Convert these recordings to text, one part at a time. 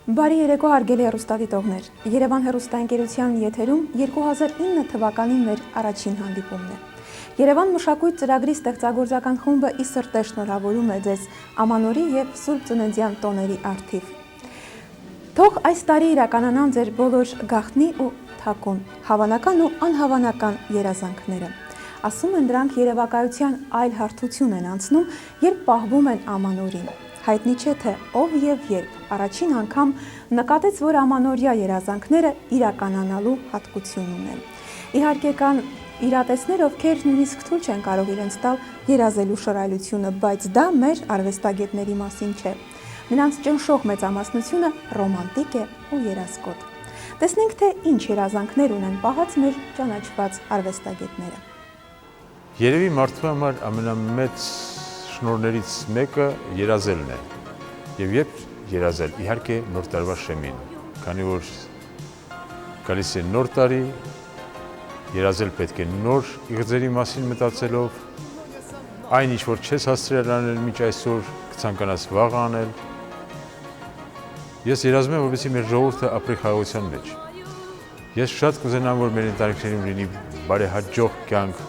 Բարի երեկո հարգելի հեռուստադիտողներ։ Երևան հեռուստաընկերության եթերում 2009 թվականին մեր առաջին հանդիպումն է։ Երևան մշակույթ ծրագրի ստեղծագործական խումբը ի սրտե շնորհավորում է ձեզ Ամանորի եւ Սուրբ Ծննդյան տոների առթիվ։ Թող այս տարի իրականանան ձեր բոլոր գաղտնի ու թակուն, հավանական ու անհավանական երազանքները։ Ասում են դրանք երևակայության այլ հարթություն են անցնում, երբ պահվում են Ամանորին։ Հայտնի չէ թե ով եւ երբ առաջին անգամ նկատեց, որ ամանորյա երազանքները իրականանալու հատկություն ունեն։ Իհարկե կան իրատեսներ, ովքեր նույնիսկ թույլ չեն կարող իրենց տալ երազելու շռայլությունը, բայց դա մեր արվեստագետների մասին չէ։ Նրանց ճնշող մեծամասնությունը ռոմանտիկ է ու երազկոտ։ Տեսնենք, թե ինչ երազանքներ ունեն պահած մեր ճանաչված արվեստագետները։ Երևի մարդու համար ամենամեծ շնորհներից մեկը երազելն է, եւ երբ երազել, իհարկե նոր տարվա շեմին, քանի որ գալիս է նոր տարի, երազել պետք է նոր իղձերի մասին մտածելով, այն ինչ որ չես հասցրել անել մինչ այսօր, կցանկանաս վաղ անել։ Ես երազում եմ, որպեսզի մեր ժողովուրդը ապրի խաղաղության մեջ։ Ես շատ կուզենամ, որ մեր ընտանիքներում լինի բարեհաջող կյանք,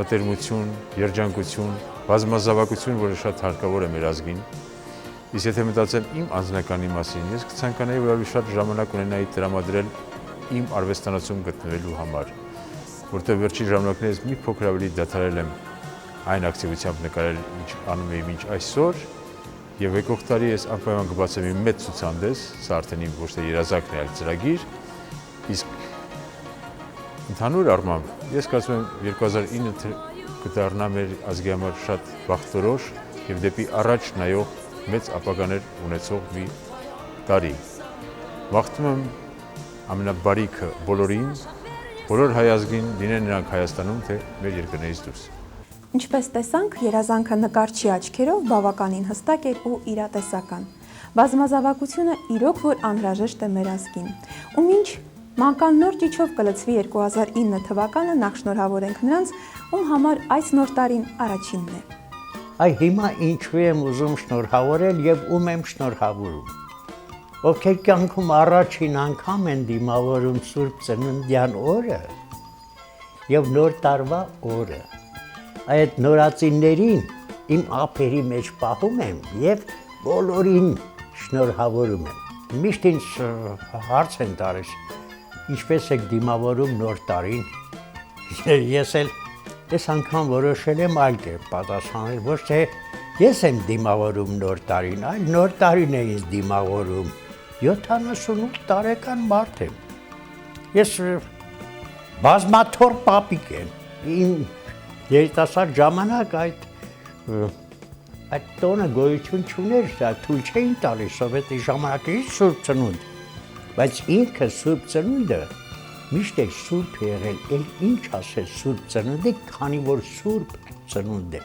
մտերմություն, երջանկություն, բազմազավակություն, որը շատ հարկավոր է մեր ազգին։ Իսկ եթե մտածեմ իմ անձնականի մասին, ես կցանկանայի, որ ավելի շատ ժամանակ ունենայի տրամադրել իմ արվեստանոցում գտնվելու համար, որտեղ վերջին ժամանակներից մի փոքր ավելի դադարել եմ այն ակտիվությամբ նկարել, ինչ անում էի մինչ այսօր, եւ եկող տարի ես անպայման կբացեմ իմ մեծ ցուցահանդես, սա արդեն իմ ոչ թե երազանքն է, այլ ծրագիր, իսկ ընդհանուր առմամբ ես կարծում եմ 2009 կդառնա մեր ազգի համար շատ բախտորոշ եւ դեպի առաջ նայող մեծ ապագաներ ունեցող մի տարի։ Մաղթում եմ ամենաբարիքը բոլորին, բոլոր հայ ազգին, լինեն նրանք Հայաստանում, թե մեր երկրներից դուրս։ Ինչպես տեսանք, երազանքը նկարչի աչքերով բավականին հստակ էր ու իրատեսական։ Բազմազավակությունը իրոք որ անհրաժեշտ է մեր ազգին։ Ու մինչ մանկան նոր ճիչով կլցվի 2009 թվականը, նախ շնորհավորենք նրանց, ում համար այս նոր տարին առաջինն է։ Այ հիմա ինչու եմ ուզում շնորհավորել եւ ում եմ շնորհավորում։ Ովքեր կյանքում առաջին անգամ են դիմավորում Սուրբ Ծննդյան օրը եւ նոր տարվա օրը։ Այդ նորածիններին իմ ափերի մեջ պահում եմ եւ բոլորին շնորհավորում եմ։ Միշտ ինձ հարց են տալիս, ինչպես եք դիմավորում նոր տարին։ Ես էլ այս անգամ որոշել եմ այլ կերպ պատասխանել, ոչ թե ես եմ դիմավորում նոր տարին, այլ նոր տարին է ինձ դիմավորում։ 78 տարեկան մարդ եմ։ Ես բազմաթոռ պապիկ եմ։ Իմ երիտասարդ ժամանակ այդ տոնը գոյություն չուներ, թույլ չէին տալիս սովետի ժամանակից Սուրբ Ծնունդ, բայց ինքը Սուրբ Ծնունդը միշտ է սուրբ եղել, էլ ինչ ասել Սուրբ Ծնունդի, քանի որ Սուրբ Ծնունդ է։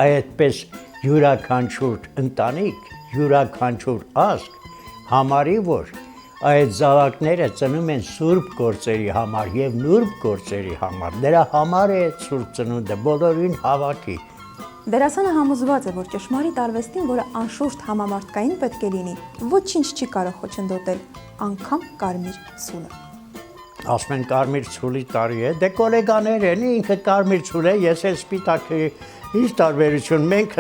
Այդպես յուրաքանչյուր ընտանիք, յուրաքանչյուր ազգ համարի, որ այդ զավակները ծնում են սուրբ գործերի համար եւ նուրբ գործերի համար։ Դրա համար է Սուրբ Ծնունդը բոլորին հավաքի։ Դերասանը համոզված է, որ ճշմարիտ արվեստին, որը անշուշտ համամարտկային պետք է լինի, ոչինչ չի կարող խոչընդոտել, անգամ կարմիր ցուլը։ Ասում են կարմիր ցուլի տարի է, դե գոլեգաներ են, ինքը կարմիր ցուլ է, ես էլ սպիտակ, ինչ տարբերություն, մենք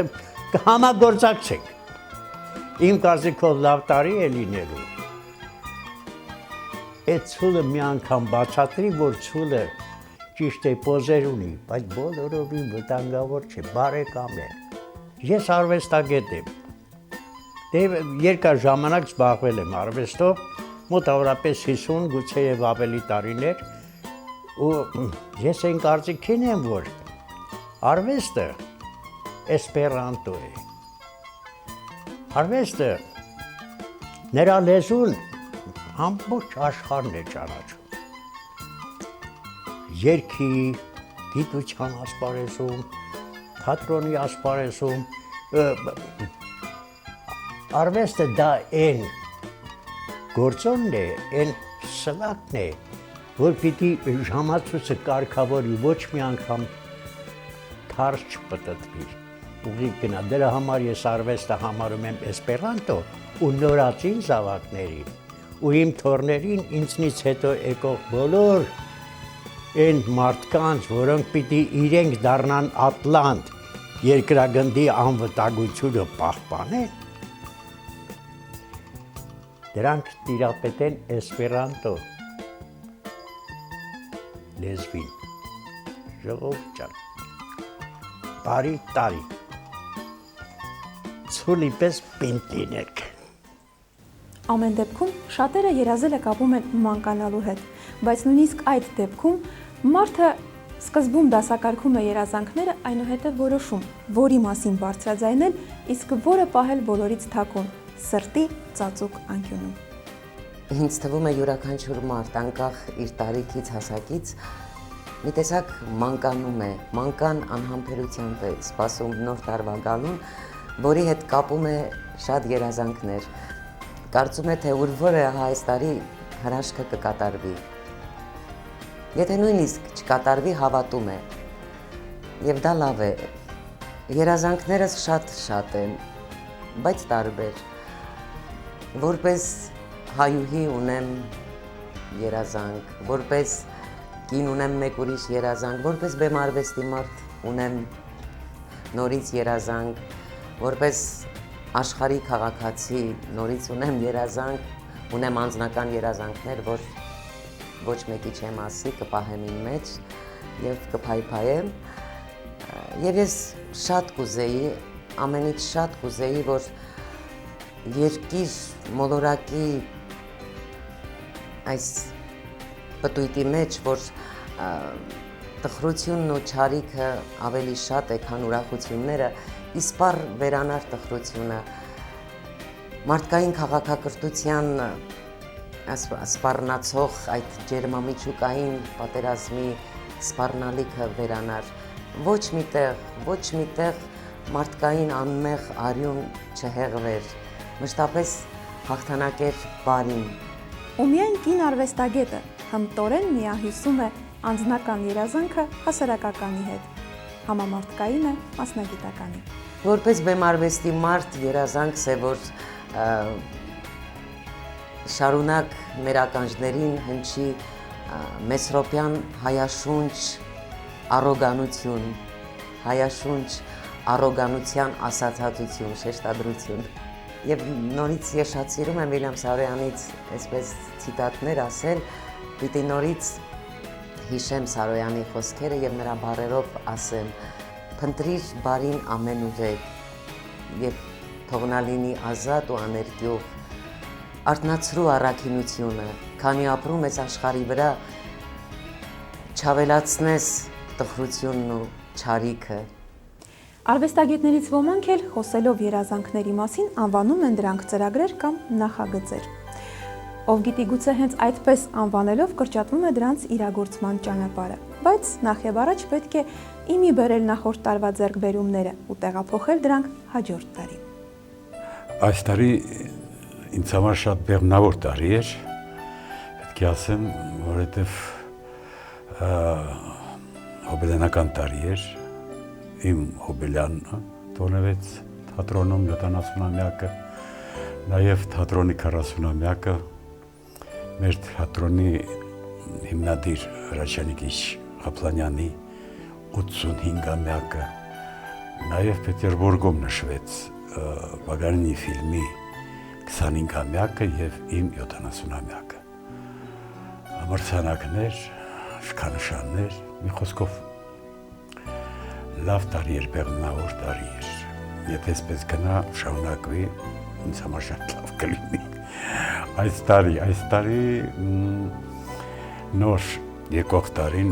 կհամագործակցենք։ Իմ կարծիքով լավ տարի է լինելու։ Այդ ցուլը մի անգամ բացատրի, որ ցուլը ճիշտ է պոզեր ունի, բայց բոլորովին վտանգավոր չէ, բարեկամ է։ Ես արվեստագետ եմ։ Դե երկար ժամանակ զբաղվել եմ արվեստով, մոտավորապես 50, գուցե եւ ավելի տարիներ, ու ես այն կարծիքին եմ, որ արվեստը էսպերանտո է։ Արվեստը նրա լեզուն ամբողջ աշխարհն է ճանաչում։ Երգի, գիտության ասպարեզում, թատրոնի ասպարեզում, արվեստը դա այն գործոնն է, այն սլակն է, որ պիտի ժամացույցը կարգավորի, ոչ մի անգամ թարս չպտտվի։ ուղիղ գնա։ Դրա համար ես արվեստը համարում եմ էսպերանտո ու նորածին զավակներին ու իմ թորներին ինձնից հետո եկող բոլոր այն մարդկանց, որոնք պիտի իրենք դառնան ատլանտ երկրագնդի անվտանգությունը պահպանեն, դրանք տիրապետեն էսպերանտո լեզվին։ Ժողովուրդ ջան, բարի տարի, ցուլի պես պինդ լինեք։ Ամեն դեպքում շատերը երազելը կապում են մանկանալու հետ, բայց նույնիսկ այդ դեպքում մարդը սկզբում դասակարգում է երազանքները, այնուհետև որոշում, որի մասին բարձրաձայնել, իսկ որը պահել բոլորից թաքուն, սրտի ծածուկ անկյունում։ Ինձ թվում է յուրաքանչյուր մարդ անկախ իր տարիքից, հասակից մի տեսակ մանկանում է, մանկան անհամբերությամբ է սպասում նոր տարվա գալուն, որի հետ կապում է շատ երազանքներ։ Կարծում է, թե ուր որը այս տարի հրաշքը կկատարվի։ Եթե նույնիսկ չկատարվի, հավատում է։ Եվ դա լավ է։ Երազանքներս շատ են, բայց տարբեր։ Որպես հայուհի ունեմ երազանք, որպես կին ունեմ մեկ ուրիշ երազանք, որպես բեմարվեստի մարդ ունեմ նորից երազանք, որպես աշխարհի քաղաքացի նորից ունեմ երազանք, ունեմ անձնական երազանքներ, որ ոչ մեկի չեմ ասի, կպահեմ իմ մեջ եւ կփայփայեմ։ Եվ ես շատ կուզեի, ամենից շատ կուզեի, որ երկիր մոլորակի այս պտույտի մեջ, որ տխրությունն ու չարիքը ավելի շատ է, քան ուրախությունները, իսպառ վերանար տխրությունը, մարդկային քաղաքակրթության սպառնացող այդ ջերմամիջուկային պատերազմի սպառնալիքը վերանար, ոչ միտեղ մարդկային անմեղ արյուն չհեղվեր, մշտապես հաղթանակեր բարին։ Ու միայն կին արվեստագետը հմտորեն միահյուսում է անձնական երազանքը հասարակականի հետ, համամարտկային է մասնագիտականի։ Որպես բեմարվեստի մարդ երազանքս է, որ շարունակ մեր ականջներին հնչի մեսրոպյան հայաշունչ առոգանություն, հայաշունչ առոգանության ասացատություն, շեշտադրություն։ Եվ նորից ես շատ սիրում եմ Վիլյամ Սարոյանից այսպես ցիտատներ ասել, պիտի նորից հիշեմ Սարոյանի խոսքերը եւ նրա բառերով ասեմ. «Փնտրիր բարին ամենուրեք եւ թող նա լինի ազատ ու աներկյուղ, արթնացրու առաքինությունը, քանի ապրում ես աշխարհի վրա, չավելացնես տխրությունն ու չարիքը»։ Արվեստագետներից ոմանք էլ խոսելով երազանքների մասին անվանում են դրանք ծրագրեր կամ նախագծեր։ Ով գիտի, գուցե հենց այդպես անվանելով կրճատվում է դրանց իրագործման ճանապարհը, բայց նախ եւ առաջ պետք է իմի բերել նախորդ տարվա ձեռքբերումները ու տեղափոխել դրանք հաջորդ տարի։ Այս տարի ինձ համար շատ բեղմնավոր տարի էր, պետք է ասեմ, որովհետև հոբելյանական տարի էր, իմ հոբելյանը տոնվեց թատրոնում 70-ամյակը, նաև թատրոնի 40-ամյակը, մեր թատրոնի հիմնադիր Հրաչանիկի Ղափլանյանի 85-ամյակը, նաև Պետերբուրգում նշվեց Վագարինի ֆիլմի 25-ամյակը և իմ 70-ամյակը։ Մրցանակներ, շքանշաններ, մի խոսքով լավ տարի էր, բեղմնավոր տարի էր։ Եթե այսպես գնա շարունակվի, ինձ համար շատ լավ կլինի։ Այս տարի նոր եկող տարին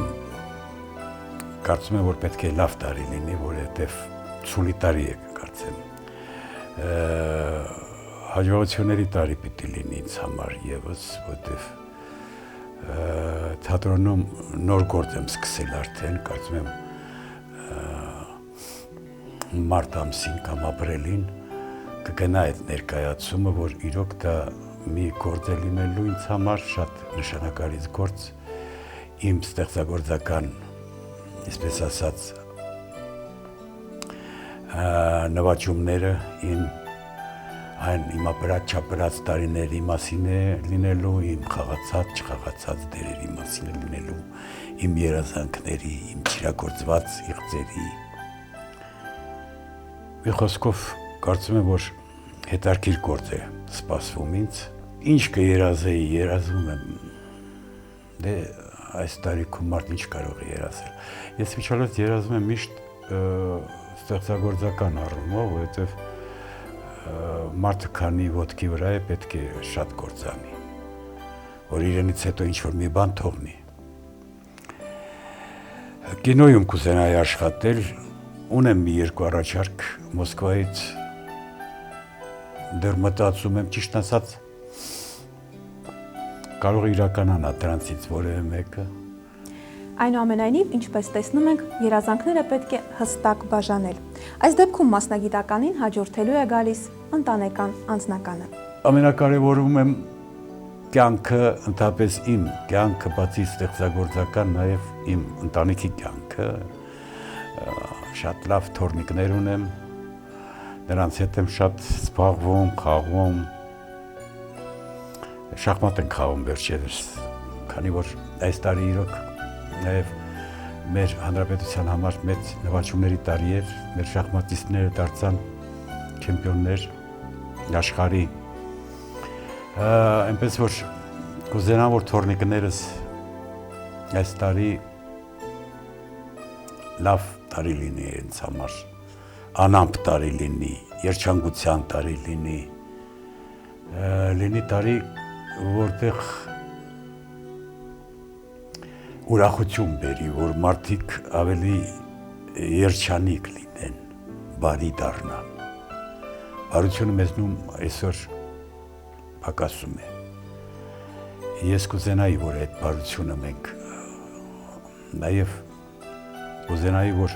կարծում եմ, որ պետք է լավ տարի լինի, որովհետև ցուլի տարի է, կարծեմ։ Հաջողությունների տարի պիտի լինի ինձ համար ևս, որովհետև թատրոնում նոր գործ եմ սկսել արդեն, կարծում եմ մարտ ամսին կամ ապրիլին կգնա այդ ներկայացումը, որ իրոք դա մի գործ է լինելու ինձ համար, շատ նշանակալից գործ, իմ ստեղծագործական, այսպես ասած, նվաճումները իմ այն իմ ապրած տարիների մասին է լինելու, իմ խաղացած, չխաղացած դերերի մասին է լինելու, իմ երազանքների, իմ ճիրագործված իղձերի։ Մի խոսքով կարծում եմ, որ հետարքիր գործ է սպասվում ինձ։ Ինչ կերազեի, երազում եմ, դե այս տարիքում մարդ ինչ կարող է երազել։ Ես միջալից երազում եմ միշտ ստեղծագործական առումով, որովհետև մարդը քանի ոտքի վրա է, պետք է շատ գործանի, որ իրենից հետո ինչ-որ մի բան թողնի։ Կինոյում կուզենայի աշխատել, ունեմ մի երկու առաջարկ Մոսկվայից, դեռ մտածում եմ, ճիշտ ասած, կարող է իրականանա դրանցից որևէ մեկը։ Այնուամենայնիվ, ինչպես տեսնում ենք, երազանքները պետք է հստակ բաժանել։ Այս դեպքում մասնագիտականին հաջորդելու է գալիս ընտանեկան անձնականը։ Ամենակարևորում եմ կյանքը, ընդհանրապես իմ կյանքը, բացի ստեղծագործական, նաև իմ ընտանիքի կյանքը, շատ լավ թորնիկներ ունեմ, նրանց հետ եմ շատ զբաղվում, խաղում, շախմատ ենք խաղում վերջերս, քանի որ այս տարի իրոք նաև մեր հանրապետության համար մեծ նվաճումների տարի էր, մեր շախմատիստները դարձան չեմպիոններ աշխարհի։ Այնպես որ կուզենամ, որ թորնիկներս այս տարի լավ տարի լինի ինձ համար, անամպ տարի լինի, երջանկության տարի լինի տարի, որտեղ ուրախություն բերի, որ մարդիկ ավելի երջանիկ լինեն, բարի դառնան։ Բարությունը մեզնում այսօր պակասում է։ Ես կուզենայի, որ այդ բարությունը մենք նաև կուզենայի, որ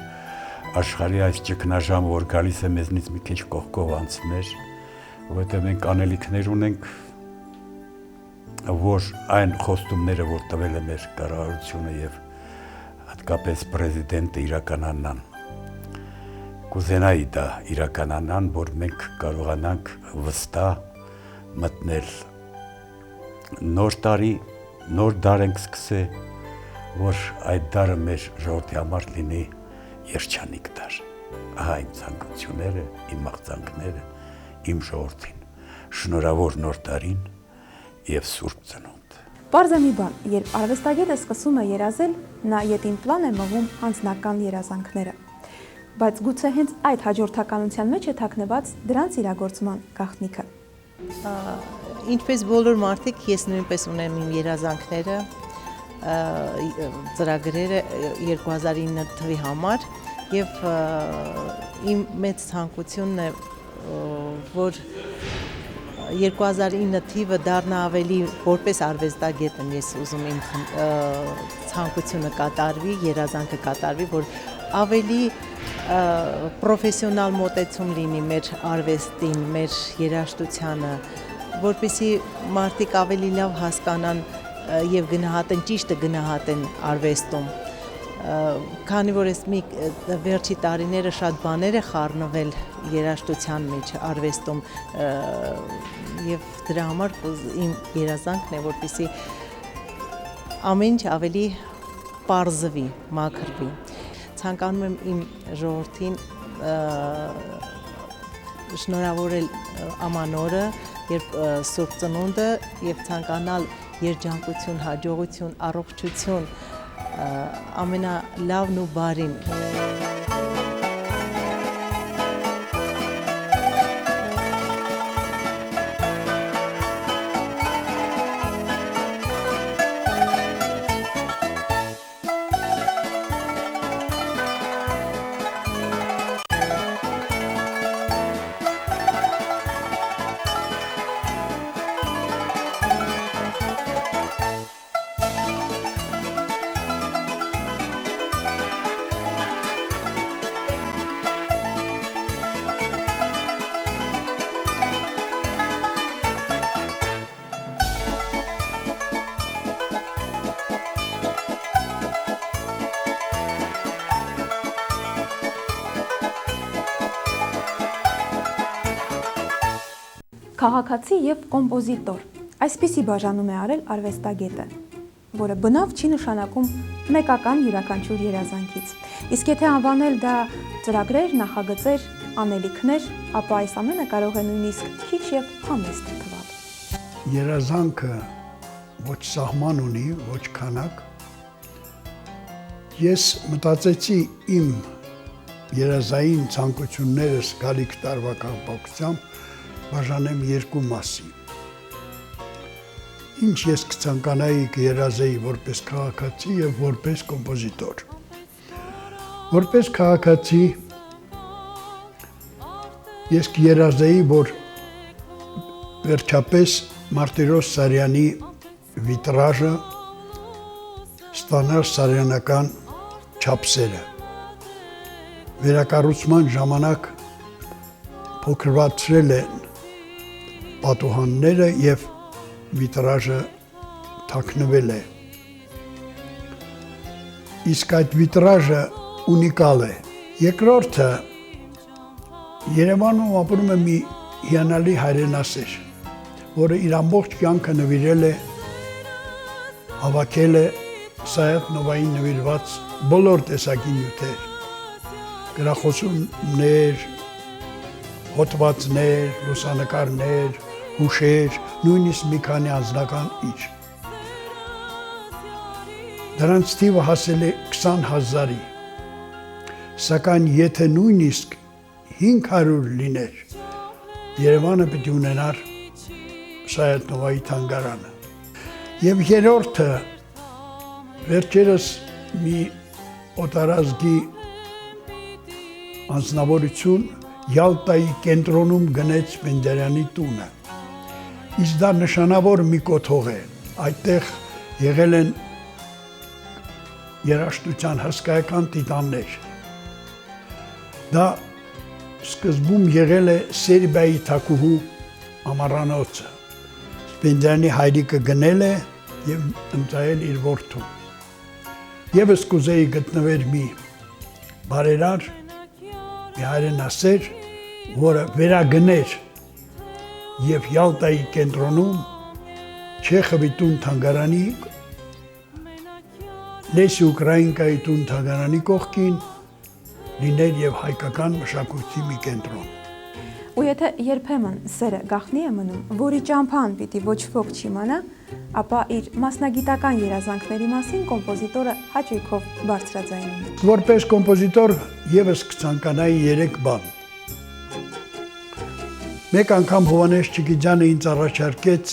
աշխարհի այս ճգնաժամը, որ գալիս է մեզնից մի քիչ կողքով անցներ, որովհետև մենք անելիքներ ունենք, որ այն խոստումները, որ տվել է մեր կառավարությունը եւ հատկապես պրեզիդենտը իրականանան, կուզենայի դա իրականանան, որ մենք կարողանանք վստահ մտնել նոր տարի, նոր դար ենք սկսել, որ այդ դարը մեր ժողովրդի համար լինի երջանիկ դար։ Ահա իմ ցանկությունները, իմ մաղթանքները, իմ ժողովրդին։ Շնորհավոր նոր տարին եւ Սուրբ Ծնունդ։ Պարզ է մի բան, երբ արվեստագետը սկսում է երազել, նա ետին պլան է մղում անձնական երազանքները։ Բայց գուցե հենց այդ հաջորդականության մեջ է թաքնված դրանց իրագործման գաղտնիքը։ Ինչպես բոլոր մարդիկ, ես նույնպես ունեմ իմ երազանքները, ծրագրերը 2009 թվի համար եւ իմ մեծ ցանկությունն է, որ 2009 թիվը դառնա ավելի որպես արվեստագետ եմ ես ուզում իմ ցանկությունը կատարվի, երազանքը կատարվի, որ ավելի պրոֆեսիոնալ մոտեցում լինի մեր արվեստին, մեր երաժշտությանը, որպեսզի մարդիկ ավելի լավ հասկանան եւ գնահատեն, ճիշտը գնահատեն արվեստում։ Քանի որ այս մի վերջի տարիները շատ բաներ է խառնվել երաժշտության մեջ, արվեստում եւ դրա համար իմ երազանքն է, որպեսզի ամեն ինչ ավելի պարզվի, մաքրվի։ Ցանկանում եմ իմ ժողովրդին շնորհավորել ամանորը, երբ Սուրբ Ծնունդը եւ ցանկանալ երջանկություն, հաջողություն, առողջություն, ամենալավն ու բարին։ Քաղաքացի եւ կոմպոզիտոր։ Այսպիսի բաժանում է արել արվեստագետը, որը բնավ չի նշանակում մեկական յուրաքանչյուր երազանքից։ Իսկ եթե անվանել դա ծրագրեր, նախագծեր, անելիքներ, ապա այս ամենը կարող է նույնիսկ քիչ եւ համեստ թվալ։ Երազանքը ոչ սահման ունի, ոչ քանակ։ Ես մտածեցի իմ երազային ցանկություններս գալիք տարվա կապակցությամբ բաժանեմ երկու մասի։ Ինչ ես կցանկանայի կերազեի որպես քաղաքացի եւ որպես կոմպոզիտոր։ Որպես քաղաքացի ես կերազեի, որ վերջապես Մարտիրոս Սարյանի վիտրաժը ստանար սարյանական չափսերը։ Վերակառուցման ժամանակ փոքրացրել են պատուհանները եւ վիտրաժը թաքնվել է։ Իսկ այդ վիտրաժը ունիկալ է։ Երկրորդը Երևանում ապրում է մի հիանալի հայրենասեր, որը իր ամբողջ կյանքը նվիրել է, հավաքել է Սայաթ-Նովային նվիրված բոլոր տեսակի նյութեր, գրախոսումներ, հոդվածներ, լուսանկարներ, հուշեր, նույնիսկ մի քանի անձնական իր։ Դրանց թիվը հասել է 20,000-ի, սակայն եթե նույնիսկ 500 լիներ, Երևանը պիտի ունենար Սայաթ-Նովայի թանգարանը։ Եվ երրորդը, վերջերս մի օտարազգի անձնավորություն Յալտայի կենտրոնում գնեց Բենդերյանի տունը։ Իսկ դա նշանավոր մի կոթող է, այդտեղ եղել են երաժշտության հսկայական տիտաններ։ Դա սկզբում եղել է Սերբիայի թագուհու ամառանոցը։ Բենդերյանի հայրիկը գնել է եւ ընծայել իր որդուն։ Եվս կուզեի գտնվեր մի բարերար, մի հայրենասեր, որը վերագներ եւ Յալտայի կենտրոնում Չեխովի տուն թանգարանի, Լեսի Ուկրաինկայի տուն թանգարանի կողքին լիներ եւ հայկական մշակույթի մի կենտրոն։ Ու եթե երբեմն սերը գաղտնի է մնում, որի ճամփան պիտի ոչ ոք չիմանա, ապա իր մասնագիտական երազանքների մասին կոմպոզիտորը հաճույքով բարձրաձայնում է։ Որպես կոմպոզիտոր եւս կցանկանայի 3 բան։ Մեկ անգամ Հովհաննես Չիքիջյանը ինձ առաջարկեց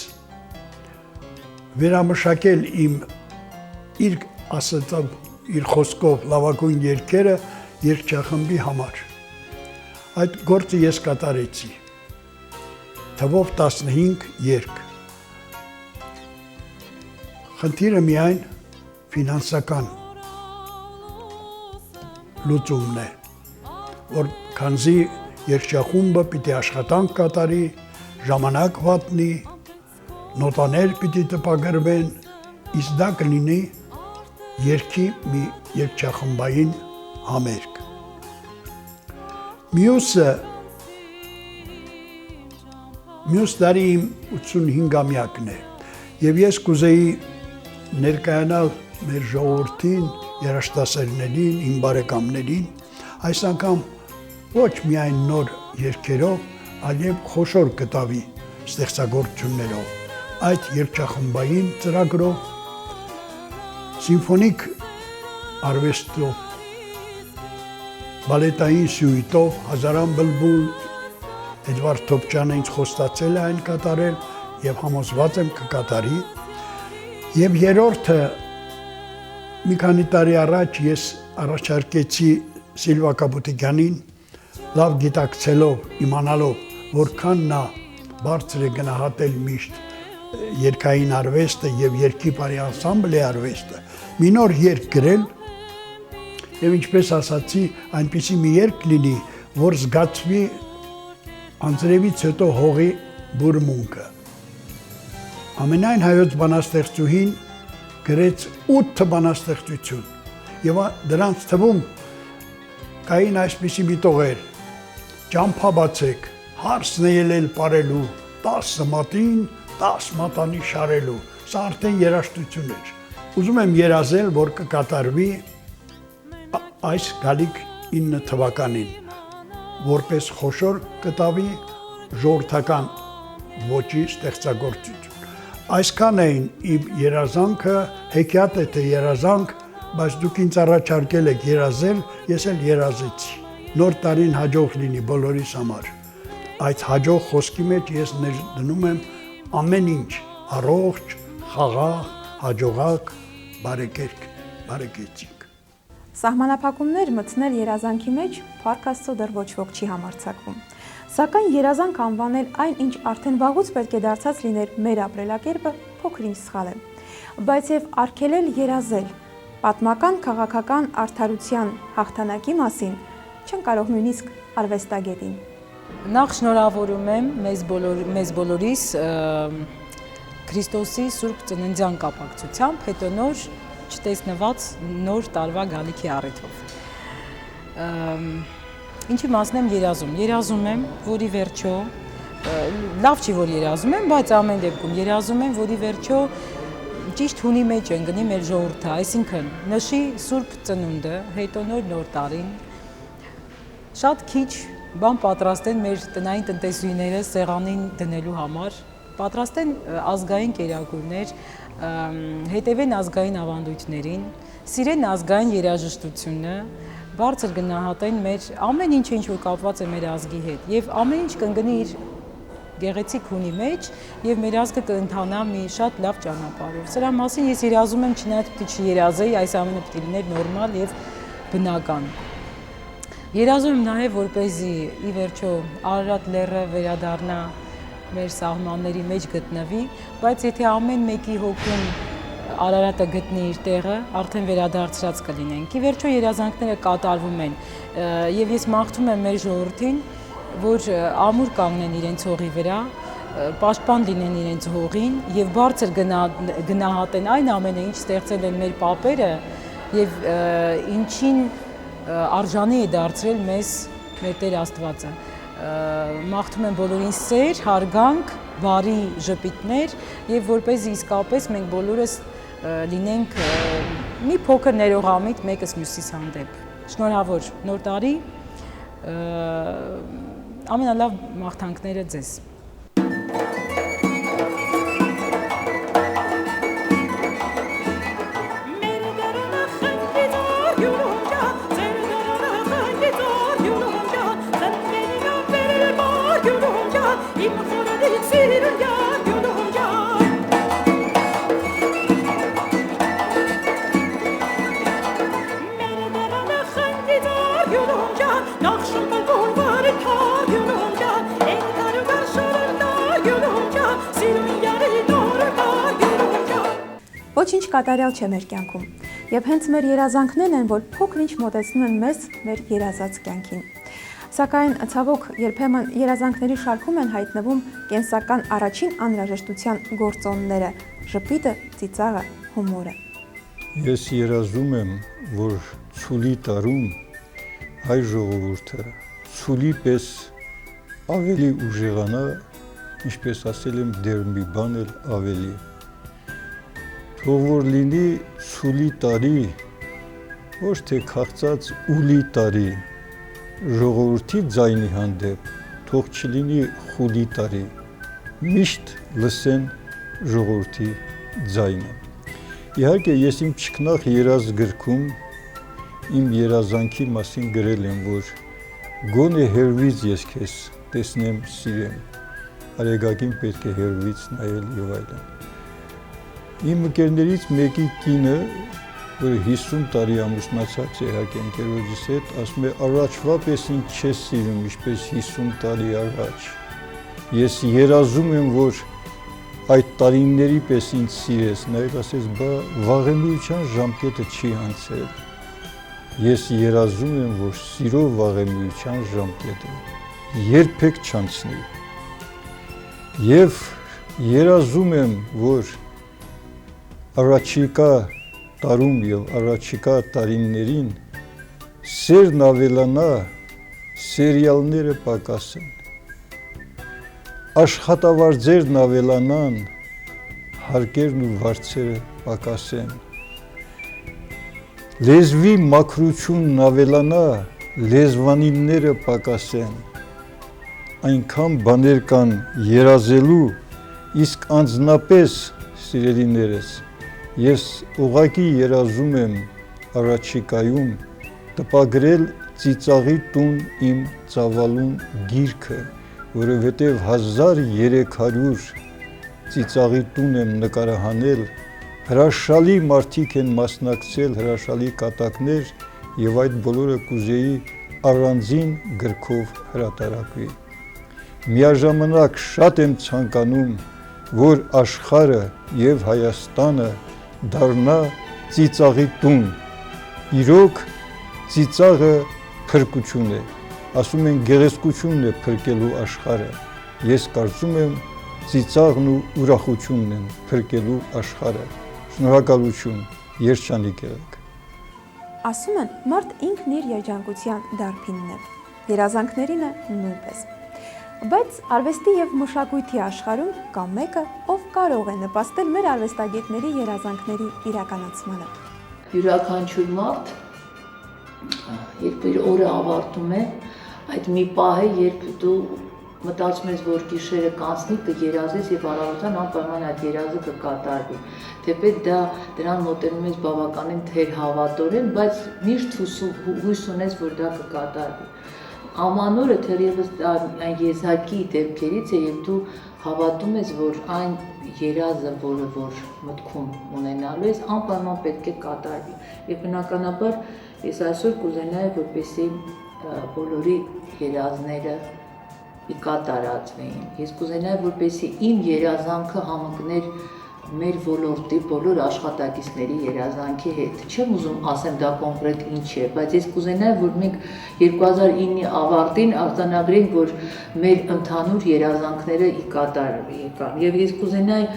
վերամշակել իր ասածով, իր խոսքով լավագույն երգերը երգչախմբի համար։ Այդ գործը ես կատարեցի։ Թվով 15 երգ։ Խնդիրը միայն ֆինանսական լուծումն է, որ քանզի երգչախումբը պիտի աշխատանք կատարի, ժամանակ վատնի, նոտաներ պիտի տպագրվեն, իսկ դա կլինի երգի մի երգչախմբային համերգ։ Մյուս տարի իմ 85-ամյակն է, եւ ես կուզեի ներկայանալ մեր ժողովրդին, երաժշտասերներին, իմ բարեկամներին, այս անգամ ոչ միայն նոր երգերով, այլև խոշոր կտավի ստեղծագործություններով, այդ երգչախմբային ծրագրով, սիմֆոնիկ արվեստով, բալետային սյուիտով, Հազարան բլբուլ, Էդվարդ Թոփչյանը ինձ խոստացել է այն կատարել եւ համոզված եմ կկատարի։ Եվ երրորդը մի քանի տարի առաջ ես առաջարկեցի Սիլվա Կապուտիկյանին, լավ գիտակցելով, իմանալով, որքան նա բարձր է գնահատել միշտ երգային արվեստը եւ երգի բարի անսամբլի արվեստը, մի նոր երգ գրել եւ ինչպես ասացի, այնպիսի մի երգ լինի, որ զգացվի անձրևից հետո հողի բուրմունքը։ Ամենայն հայոց բանաստեղծուհին գրեց 8 բանաստեղծություն եւ դրանց թվում կային այսպիսի մի տողեր. Ճամփա բացեք, հարսն է ելել պարելու, 10 մատին 10 մատանի շարելու։ Սա արդեն երաժշտություն էր։ Ուզում եմ երազել, որ կկատարվի այս գալիք 9 թվականին, որպես խոշոր կտավի ժողովրդական ոճի ստեղծագործություն։ Այսքան էին իմ երազանքը, հեքիաթ է թե երազանք, բայց դուք ինձ առաջարկել եք երազել, ես էլ երազեցի։ Նոր տարին հաջող լինի բոլորիս համար։ Այդ հաջող խոսքի մեջ ես ներդնում եմ ամեն ինչ, առողջ, խաղաղ, հաջողակ, բարեկերք, բարեկեցիկ։ Սահմանափակումներ մտցնել երազանքի մեջ Փառք Աստծո դեռ ոչ ոք չի համարձակվում։ Սակայն երազանք անվանել այն, ինչ արդեն վաղուց պետք է դարձած լիներ մեր ապրելակերպը, փոքր-ինչ սխալ է։ Բայց եւ արգելել երազել պատմական քաղաքական արդարության հաղթանակի մասին չեն կարող նույնիսկ արվեստագետին։ Նախ շնորհավորում եմ մեզ բոլորիս Քրիստոսի Սուրբ Ծննդյան կապակցությամբ, հետո նոր չտեսնված նոր տարվա գալիքի առիթով։ Ինչի մասն եմ երազում։ Երազում եմ, որի վերջո, լավ չի, որ երազում եմ, բայց ամեն դեպքում երազում եմ, որի վերջո ճիշտ հունի մեջ ընկնի մեր ժողովուրդը, այսինքն նշի Սուրբ Ծնունդը, հետո նոր տարին, շատ քիչ բան պատրաստեն մեր տնային տնտեսուհիները սեղանին դնելու համար, պատրաստեն ազգային կերակուրներ, հետևեն ազգային ավանդույթներին, սիրեն ազգային երաժշտությունը, բարձր գնահատեն մեր ամեն ինչ որ կապված է մեր ազգի հետ եւ ամեն ինչ կընկնի իր գեղեցիկ հունի մեջ եւ մեր ազգը կընթանա մի շատ լավ ճանապարհով։ Սրա մասին ես երազում եմ, չնայած պետք է երազեի, այս ամենը պետք է լիներ նորմալ եւ բնական։ Երազում եմ նաեւ, որպեսզի ի վերջո Արարատ լեռը վերադառնա մեր սահմանների մեջ գտնվի, բայց եթե ամեն մեկի հոգում Արարատը գտնի իր տեղը, արդեն վերադարձրած կլինենք։ Ի վերջո երազանքները կատարվում են եւ ես մաղթում եմ մեր ժողովրդին, որ ամուր կանգնեն իրենց հողի վրա, պաշտպան լինեն իրենց հողին եւ բարձր գնահատեն այն ամենը, ինչ ստեղծել են մեր պապերը եւ ինչին արժանի է դարձրել մեզ մեր Տեր Աստվածը։ Մաղթում եմ բոլորին սեր, հարգանք, բարի ժպիտներ եւ որպեսզի իսկապես մենք բոլորս լինենք մի փոքր ներողամիտ մեկս մյուսիս հանդեպ։ Շնորհավոր նոր տարի, ամենալավ մաղթանքները ձեզ։ Ոչինչ կատարյալ չէ մեր կյանքում, եւ հենց մեր երազանքներն են, որ փոքր-ինչ մոտեցնում են մեզ մեր երազած կյանքին։ Սակայն ցավոք երբեմն երազանքների շարքում են հայտնվում կենսական առաջին անհրաժեշտության գործոնները՝ ժպիտը, ծիծաղը, հումորը։ Ես երազում եմ, որ ցուլի տարում հայ ժողովուրդը ցուլի պես ավելի ուժեղանա, ինչպես ասել եմ, դեռ մի բան էլ ավելի։ Թող որ լինի ցուլի տարի, ոչ թե քաղցած ուլի տարի, ժողովրդի ձայնի հանդեպ, թող չլինի խուլի տարի, միշտ լսեն ժողովրդի ձայնը։ Իհարկե ես իմ չքնաղ երազ գրքում իմ երազանքի մասին գրել եմ, որ գոնե հերվից ես քեզ տեսնեմ, սիրեմ, արեգակին պետք է հերվից նայել եւ այլն։ Իմ ընկերներից մեկի կինը, որ 50 տարի ամուսնացած է իհարկե ընկերոջիս հետ, ասում է առաջվա պես ինձ չես սիրում, ինչպես 50 տարի առաջ։ Ես երազում եմ, որ այդ տարիների պես ինձ սիրես, նայել ասես, բա վաղեմիության ժամկետը չի անցել։ Ես երազում եմ, որ սիրո վաղեմիության ժամկետը երբեք չանցնի։ Եվ երազում եմ, որ առաջիկա տարում եւ առաջիկա տարիներին սերն ավելանա, սերիալները պակասեն։ աշխատավարձերն ավելանան, հարկերն ու վարձերը պակասեն։ Լեզվի մաքրությունն ավելանա, լեզվանինները պակասեն։ Այնքան բաներ կան երազելու, իսկ անձնապես, սիրելիներս, ես ուղղակի երազում եմ առաջիկայում տպագրել ծիծաղի տուն իմ ծավալուն գիրքը, որովհետև 1300 ծիծաղի տուն եմ նկարահանել, հրաշալի մարդիկ են մասնակցել, հրաշալի կատակներ եւ այդ բոլորը կուզեի առանձին գրքով հրատարակվի։ Միաժամանակ շատ եմ ցանկանում, որ աշխարհը եւ Հայաստանը դառնա ծիծաղի տուն։ Իրոք ծիծաղը փրկություն է, ասում են գեղեցկությունն է փրկելու աշխարհը։ Ես կարծում եմ ծիծաղն ու ուրախությունն են փրկելու աշխարհը։ Շնորհակալություն, երջանիկ եղեք։ Ասում են, մարդ ինքն իր երջանկության դարբինն է, երազանքներինը նույնպես։ Բայց արվեստի եւ մշակույթի աշխարհում կա մեկը, ով կարող է նպաստել մեր արվեստագետների երազանքների իրականացմանը։ Յուրաքանչյուր մարդ, երբ իր օրը ավարտում է, այդ մի պահ է, երբ դու մտածում ես, որ գիշերը կանցնի, կերազես եւ առավոտյան անպայման այդ երազը կկատարվի։ Թեպետ դրան մոտենում ես բավականին թերհավատորեն, բայց միշտ հույս ունես, որ դա կկատարվի։ Ամանորը թերևս այն եզակի դեպքերից է, եւ դու հավատում ես, որ այն երազը, որը որ մտքում ունենալու ես, անպայման պետք է կատարվի։ Եվ բնականաբար ես այսօր կուզենայի, որպեսզի բոլորի երազները կատարածվեին։ Ես կուզենայի, որպեսզի իմ երազանքը համընկներ մեր ոլորտի բոլոր աշխատակիցների երազանքի հետ։ Չեմ ուզում ասեմ դա կոնկրետ ինչ է, բայց ես կուզենայի, որ մենք 2009-ի ավարտին արձանագրենք, որ մեր ընդհանուր երազանքները կատարվեն։ Եվ ես կուզենայի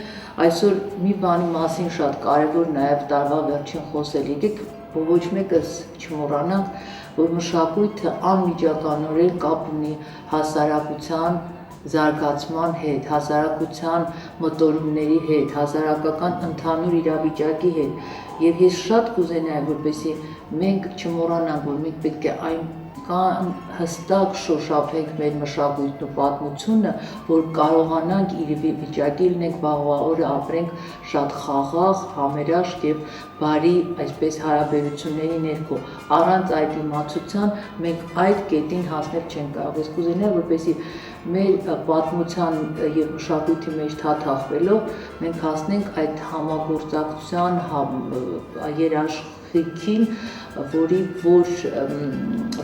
այսօր մի բանի մասին շատ կարևոր նաև տարվա վերջին խոսել։ Եկեք ոչ մեկս չմոռանանք, որ մշակույթը անմիջականորեն կապ ունի հասարակության զարգացման հետ, հասարակության մտորումների հետ, հասարակական ընդհանուր իրավիճակի հետ։ Եվ ես շատ կուզենայի, որպեսզի մենք չմոռանանք, որ մենք պետք է այնքան հստակ շոշափենք մեր մշակույթն ու պատմությունը, որ կարողանանք իր վիճակի լինենք, վաղվա օրը ապրենք շատ խաղաղ, համերաշխ եւ բարի այսպես հարաբերությունների ներքո։ Առանց այդ իմացության մենք այդ կետին հասնել չենք կարող։ Ես կուզենայի, որպեսզի մեր պատմության եւ մշակույթի մեջ թաթախվելով մենք հասնենք այդ համագործակցության երաշխիքին, որի որ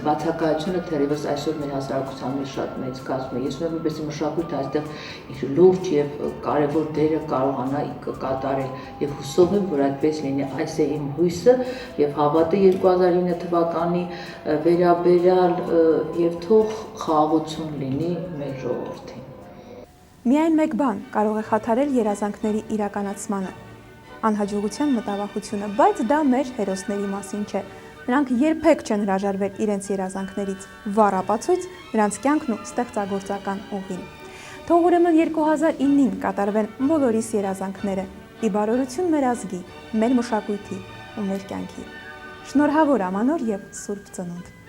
բացակայությունը թերևս այսօր մեր հասարակության մեջ շատ մեծ կազմում է։ Ես ուզում եմ, որպեսզի մշակույթը այստեղ իր լուրջ եւ կարեւոր դերը կարողանա կատարել եւ հուսով եմ, որ այդպես լինի։ Այս է իմ հույսը եւ հավատը 2009 թվականի վերաբերյալ եւ թող խաղաղություն լինի մեր ժողովրդին։ Միայն մեկ բան կարող է խաթարել երազանքների իրականացմանը՝ անհաջողության մտավախությունը, բայց դա մեր հերոսների մասին չէ։ Նրանք երբեք չեն հրաժարվել իրենց երազանքներից, վառ ապացույց նրանց կյանքն ու ստեղծագործական ուղին։ Թող ուրեմն 2009-ին կատարվեն բոլորիս երազանքները՝ ի բարօրություն մեր ազգի, մեր մշակույթի ու մեր կյանքի։ Շնորհավոր Ամանոր եւ Սուրբ Ծնունդ։